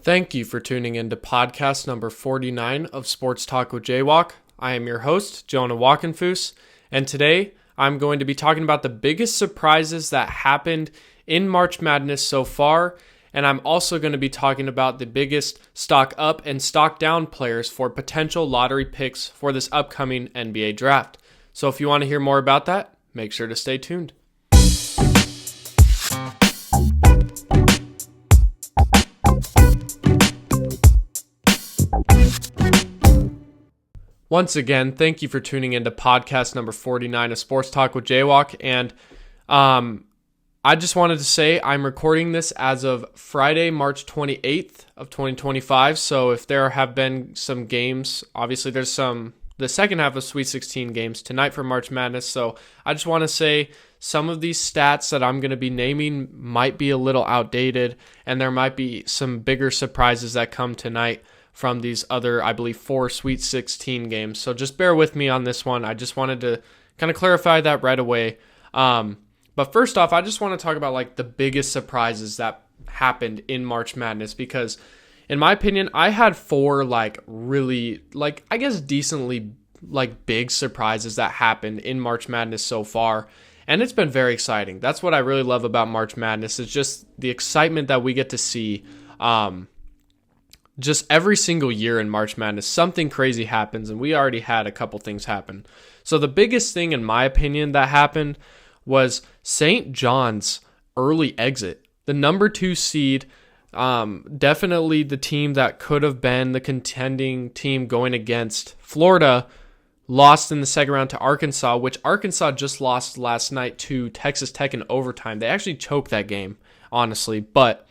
Thank you for tuning in to podcast number 49 of Sports Talk with JWock. I am your host, Jonah Walkenfoos, and today I'm going to be talking about the biggest surprises that happened in March Madness so far, and I'm also going to be talking about the biggest stock up and stock down players for potential lottery picks for this upcoming NBA draft. So if you want to hear more about that, make sure to stay tuned. Once again, thank you for tuning into podcast number 49 of Sports Talk with JWock. And I just wanted to say I'm recording this as of Friday, March 28th of 2025. So if there have been some games, obviously there's the second half of Sweet 16 games tonight for March Madness. So I just want to say some of these stats that I'm going to be naming might be a little outdated, and there might be some bigger surprises that come tonight from these other, I believe, 4 Sweet 16 games. So just bear with me on this one. I just wanted to kind of clarify that right away. But first off, I just want to talk about like the biggest surprises that happened in March Madness, because in my opinion, I had 4 like really like, I guess, decently like big surprises that happened in March Madness so far. And it's been very exciting. That's what I really love about March Madness. It's just the excitement that we get to see. Just every single year in March Madness, something crazy happens, and we already had a couple things happen. So the biggest thing, in my opinion, that happened was St. John's early exit. The number 2 seed, definitely the team that could have been the contending team going against Florida, lost in the second round to Arkansas, which Arkansas just lost last night to Texas Tech in overtime. They actually choked that game, honestly, but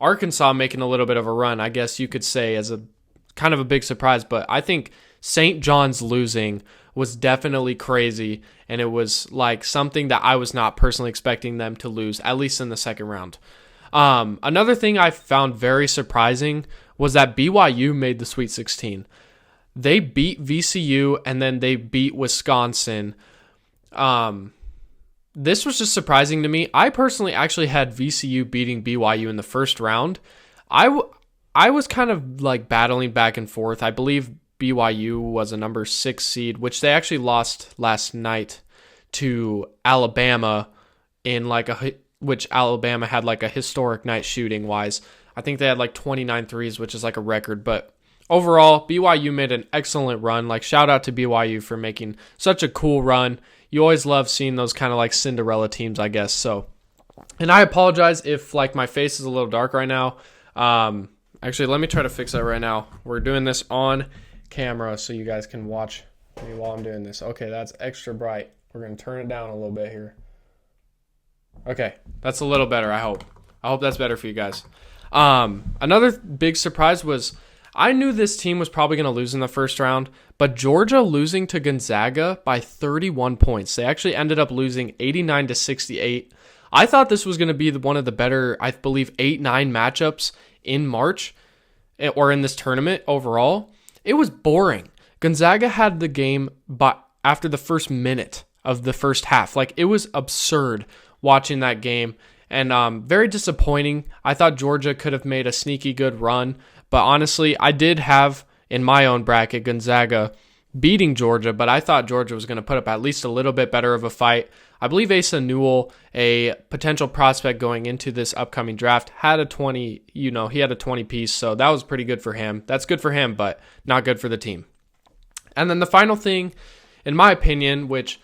Arkansas making a little bit of a run, I guess you could say, as a kind of a big surprise. But I think St. John's losing was definitely crazy, and it was like something that I was not personally expecting them to lose, at least in the second round. Another thing I found very surprising was that BYU made the Sweet 16. They beat VCU, and then they beat Wisconsin. This was just surprising to me. I personally actually had VCU beating BYU in the first round. I was kind of like battling back and forth. I believe BYU was a number 6 seed, which they actually lost last night to Alabama which Alabama had like a historic night shooting wise. I think they had like 29 threes, which is like a record. But overall, BYU made an excellent run. Like, shout out to BYU for making such a cool run. You always love seeing those kind of like Cinderella teams, I guess. So, and I apologize if like my face is a little dark right now. Actually, let me try to fix that right now. We're doing this on camera so you guys can watch me while I'm doing this. Okay, that's extra bright. We're going to turn it down a little bit here. Okay, that's a little better, I hope. I hope that's better for you guys. Another big surprise was I knew this team was probably going to lose in the first round, but Georgia losing to Gonzaga by 31 points. They actually ended up losing 89-68. I thought this was going to be one of the better, I believe, 8-9 matchups in March or in this tournament overall. It was boring. Gonzaga had the game after the first minute of the first half. Like, it was absurd watching that game, and very disappointing. I thought Georgia could have made a sneaky good run, but honestly, I did have in my own bracket Gonzaga beating Georgia, but I thought Georgia was going to put up at least a little bit better of a fight. I believe Asa Newell, a potential prospect going into this upcoming draft, had a 20, he had a 20 piece, so that was pretty good for him. That's good for him, but not good for the team. And then the final thing, in my opinion, which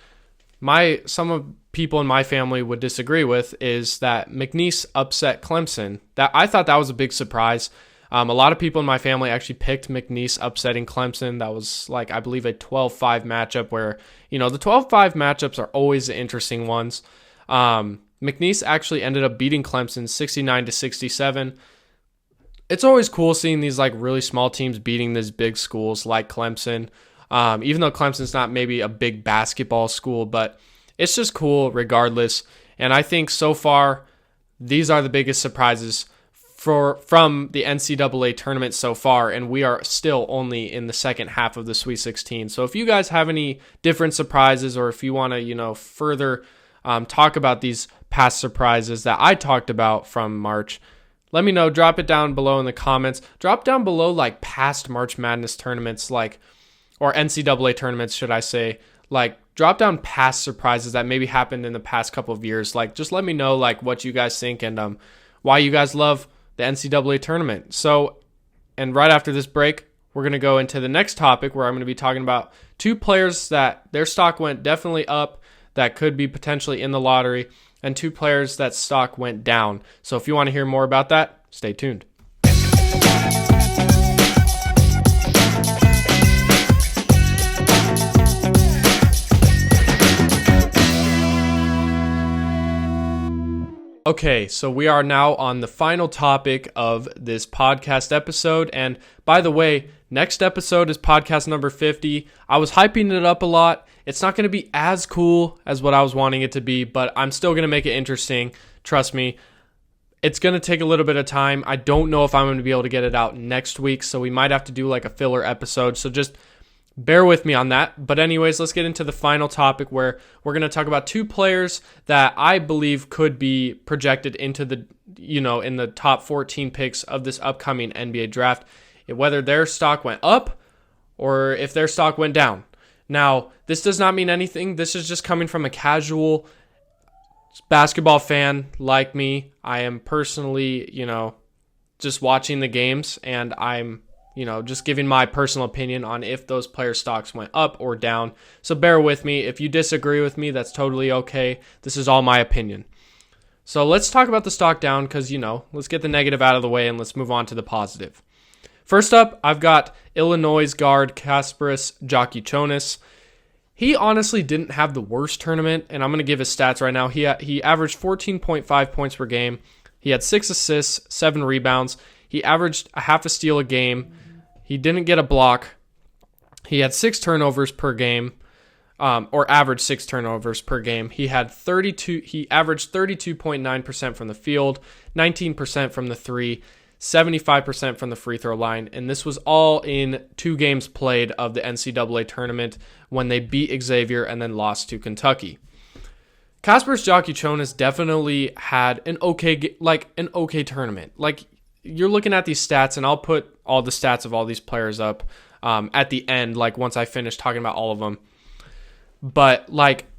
some of people in my family would disagree with, is that McNeese upset Clemson. That I thought that was a big surprise. A lot of people in my family actually picked McNeese upsetting Clemson. That was like, I believe, a 12-5 matchup where, the 12-5 matchups are always the interesting ones. McNeese actually ended up beating Clemson 69-67. It's always cool seeing these like really small teams beating these big schools like Clemson. Even though Clemson's not maybe a big basketball school, but it's just cool regardless. And I think so far, these are the biggest surprises from the NCAA tournament so far, and we are still only in the second half of the Sweet 16. So if you guys have any different surprises, or if you want to, further talk about these past surprises that I talked about from March, Let me know. Drop it down below in the comments. Drop down below like past March Madness tournaments, like, or NCAA tournaments, should I say. Like, drop down past surprises that maybe happened in the past couple of years. Like, just let me know like what you guys think and why you guys love the NCAA tournament. So, and right after this break, we're going to go into the next topic where I'm going to be talking about two players that their stock went definitely up that could be potentially in the lottery, and two players that stock went down. So if you want to hear more about that, stay tuned. Okay, so we are now on the final topic of this podcast episode. And by the way, next episode is podcast number 50. I was hyping it up a lot. It's not going to be as cool as what I was wanting it to be, but I'm still going to make it interesting. Trust me. It's going to take a little bit of time. I don't know if I'm going to be able to get it out next week, so we might have to do like a filler episode. So just bear with me on that. But anyways, let's get into the final topic where we're going to talk about two players that I believe could be projected into the, in the top 14 picks of this upcoming NBA draft, whether their stock went up or if their stock went down. Now, this does not mean anything. This is just coming from a casual basketball fan like me. I am personally, just watching the games, and I'm just giving my personal opinion on if those player stocks went up or down. So bear with me. If you disagree with me, that's totally okay. This is all my opinion. So let's talk about the stock down because, let's get the negative out of the way and let's move on to the positive. First up, I've got Illinois guard Kasparas Jokic. He honestly didn't have the worst tournament, and I'm going to give his stats right now. He averaged 14.5 points per game. He had 6 assists, 7 rebounds. He averaged a half a steal a game. He didn't get a block. He had 6 turnovers per game, or averaged 6 turnovers per game. He averaged 32.9% from the field, 19% from the three, 75% from the free throw line, and this was all in 2 games played of the NCAA tournament when they beat Xavier and then lost to Kentucky. Kasparas Jokic definitely had an okay tournament. Like, you're looking at these stats, and I'll put all the stats of all these players up at the end, like once I finish talking about all of them. But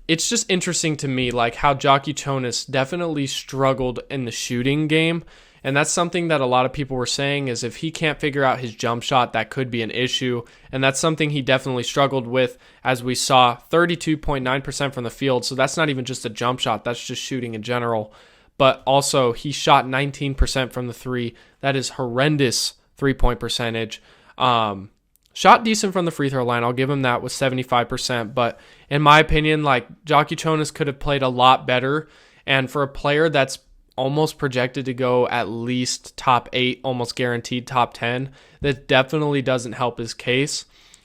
it's just interesting to me, like how Jokic definitely struggled in the shooting game. And that's something that a lot of people were saying is if he can't figure out his jump shot, that could be an issue. And that's something he definitely struggled with, as we saw 32.9% from the field. So that's not even just a jump shot. That's just shooting in general. But also he shot 19% from the three. That is horrendous 3-point percentage. Shot decent from the free throw line. I'll give him that with 75%. But in my opinion, Jokic could have played a lot better. And for a player that's almost projected to go at least top 8, almost guaranteed top 10, that definitely doesn't help his case.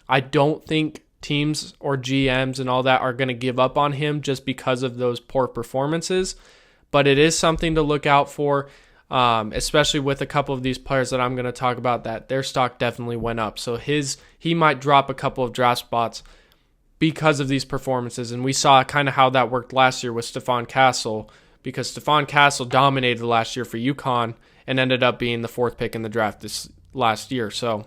I don't think teams or GMs and all that are going to give up on him just because of those poor performances, but it is something to look out for, especially with a couple of these players that I'm going to talk about that their stock definitely went up. So he might drop a couple of draft spots because of these performances, and we saw kind of how that worked last year with Stephon Castle, because Stephon Castle dominated last year for UConn and ended up being the 4th pick in the draft this last year. So,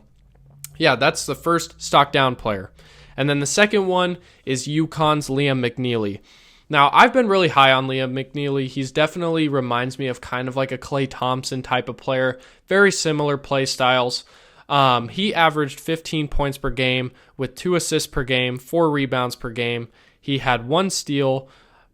yeah, that's the first stock down player. And then the second one is UConn's Liam McNeely. Now, I've been really high on Liam McNeely. He's definitely reminds me of kind of like a Klay Thompson type of player. Very similar play styles. He averaged 15 points per game with 2 assists per game, 4 rebounds per game. He had 1 steal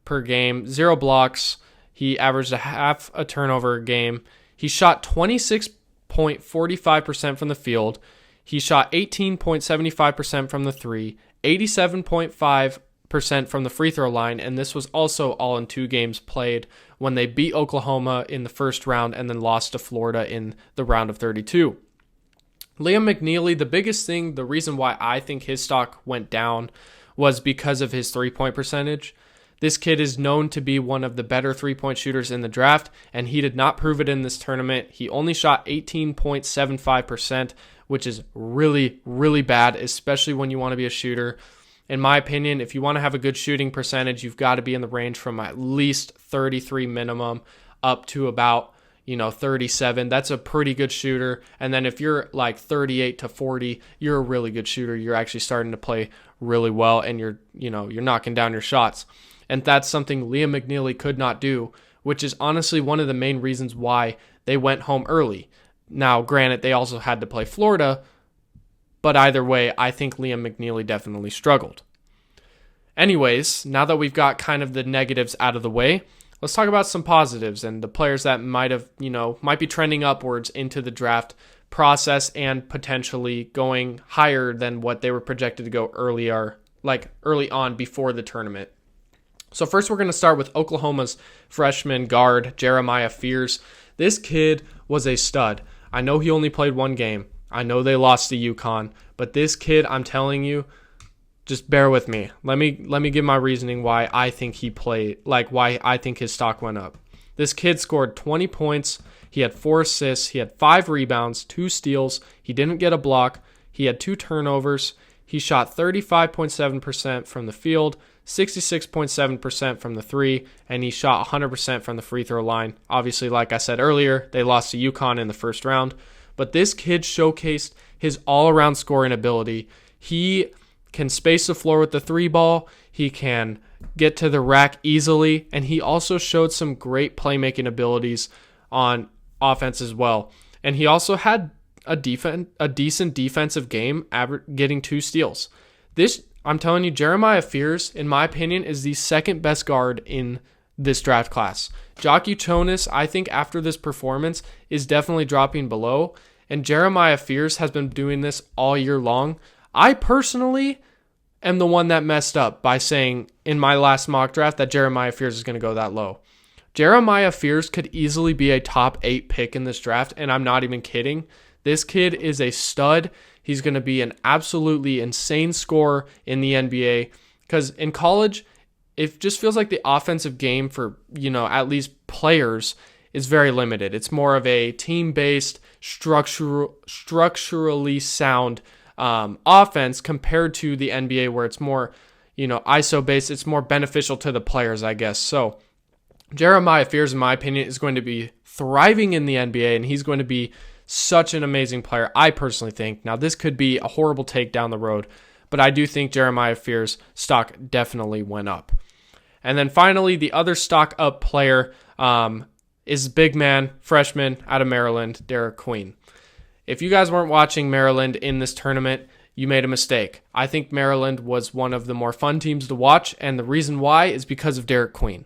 per game, 0 blocks. He averaged a half a turnover a game. He shot 26.45% from the field. He shot 18.75% from the three, 87.5% from the free throw line, and this was also all in 2 games played when they beat Oklahoma in the first round and then lost to Florida in the round of 32. Liam McNeely, the biggest thing, the reason why I think his stock went down was because of his 3-point percentage. This kid is known to be one of the better 3-point shooters in the draft, and he did not prove it in this tournament. He only shot 18.75%, which is really, really bad, especially when you want to be a shooter. In my opinion, if you want to have a good shooting percentage, you've got to be in the range from at least 33 minimum up to about, 37, that's a pretty good shooter. And then if you're like 38 to 40, you're a really good shooter. You're actually starting to play really well, and you're knocking down your shots. And that's something Liam McNeely could not do, which is honestly one of the main reasons why they went home early. Now, granted, they also had to play Florida, but either way, I think Liam McNeely definitely struggled. Anyways, now that we've got kind of the negatives out of the way, let's talk about some positives and the players that might be trending upwards into the draft process and potentially going higher than what they were projected to go early on before the tournament. So first we're going to start with Oklahoma's freshman guard, Jeremiah Fears. This kid was a stud. I know he only played one game. I know they lost to UConn, but this kid, I'm telling you, just bear with me. Let me give my reasoning why I think he played, why I think his stock went up. This kid scored 20 points. He had 4 assists. He had 5 rebounds, 2 steals. He didn't get a block. He had 2 turnovers. He shot 35.7% from the field, 66.7% from the 3, and he shot 100% from the free throw line. Obviously, like I said earlier, they lost to UConn in the first round. But this kid showcased his all-around scoring ability. He can space the floor with the 3 ball. He can get to the rack easily. And he also showed some great playmaking abilities on offense as well. And he also had a decent defensive game, getting 2 steals. I'm telling you, Jeremiah Fears, in my opinion, is the second best guard in this draft class. JWock Uchonis, I think after this performance, is definitely dropping below, and Jeremiah Fears has been doing this all year long. I personally am the one that messed up by saying in my last mock draft that Jeremiah Fears is going to go that low. Jeremiah Fears could easily be a top 8 pick in this draft, and I'm not even kidding. This kid is a stud. He's going to be an absolutely insane scorer in the NBA, because in college, it just feels like the offensive game for, at least players is very limited. It's more of a team-based, structurally sound offense compared to the NBA, where it's more, ISO-based. It's more beneficial to the players, I guess. So Jeremiah Fears, in my opinion, is going to be thriving in the NBA, and he's going to be such an amazing player, I personally think. Now, this could be a horrible take down the road, but I do think Jeremiah Fears' stock definitely went up. And then finally, the other stock up player is big man, freshman out of Maryland, Derek Queen. If you guys weren't watching Maryland in this tournament, you made a mistake. I think Maryland was one of the more fun teams to watch, and the reason why is because of Derek Queen.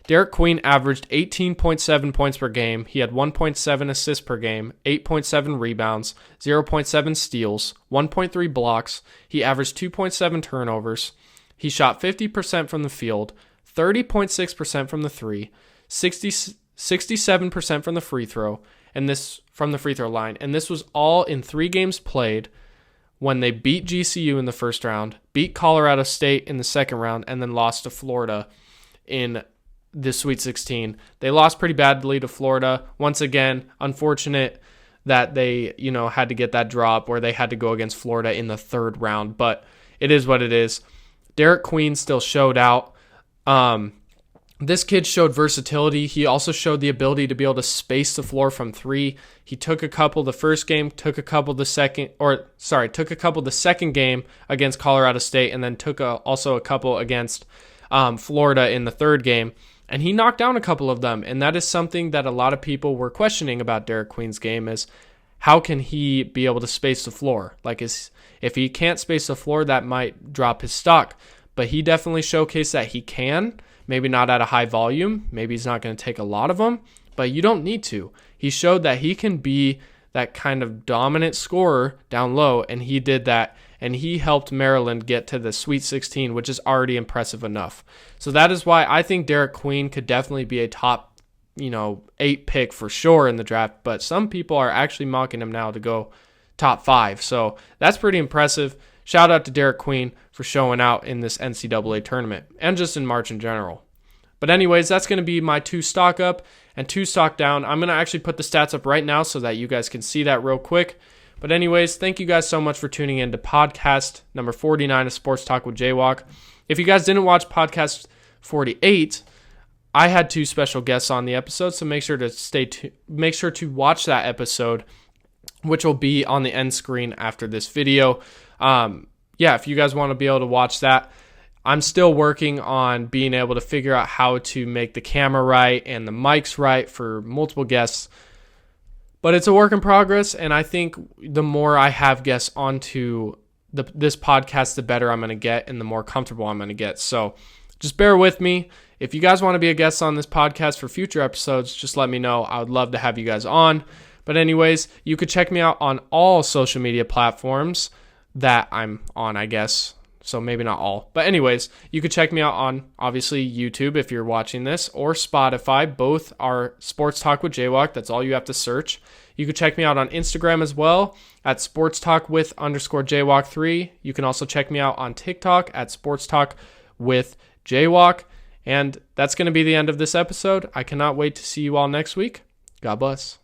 Derek Queen averaged 18.7 points per game. He had 1.7 assists per game, 8.7 rebounds, 0.7 steals, 1.3 blocks. He averaged 2.7 turnovers. He shot 50% from the field, 30.6% from the 3, 67% from the free throw, and this from the free throw line. And this was all in 3 games played, when they beat GCU in the first round, beat Colorado State in the second round, and then lost to Florida in the Sweet 16. They lost pretty badly to Florida. Once again, unfortunate that they, had to get that drop where they had to go against Florida in the third round, but it is what it is. Derek Queen still showed out. This kid showed versatility. He also showed the ability to be able to space the floor from 3. He took a couple the first game, took a couple the second game against Colorado State, and then took also a couple against Florida in the third game. And he knocked down a couple of them. And that is something that a lot of people were questioning about Derek Queen's game, is how can he be able to space the floor? If he can't space the floor, that might drop his stock. But he definitely showcased that he can. Maybe not at a high volume. Maybe he's not going to take a lot of them. But you don't need to. He showed that he can be that kind of dominant scorer down low. And he did that. And he helped Maryland get to the Sweet 16, which is already impressive enough. So that is why I think Derek Queen could definitely be a top, 8 pick for sure in the draft. But some people are actually mocking him now to go top 5. So that's pretty impressive. Shout out to Derek Queen for showing out in this NCAA tournament and just in March in general. But anyways, that's going to be my 2 stock up and 2 stock down. I'm going to actually put the stats up right now so that you guys can see that real quick. But anyways, thank you guys so much for tuning in to podcast number 49 of Sports Talk with JWock. If you guys didn't watch podcast 48, I had two special guests on the episode, so make sure to watch that episode, which will be on the end screen after this video. If you guys want to be able to watch that. I'm still working on being able to figure out how to make the camera right and the mics right for multiple guests. But it's a work in progress, and I think the more I have guests onto this podcast, the better I'm going to get and the more comfortable I'm going to get. So just bear with me. If you guys want to be a guest on this podcast for future episodes, just let me know. I would love to have you guys on. But anyways, you could check me out on all social media platforms that I'm on, I guess. So maybe not all. But anyways, you could check me out on, obviously, YouTube if you're watching this, or Spotify. Both are Sports Talk with JWock. That's all you have to search. You could check me out on Instagram as well at sportstalkwith_JWock3. You can also check me out on TikTok at sportstalkwithJWock. And that's going to be the end of this episode. I cannot wait to see you all next week. God bless.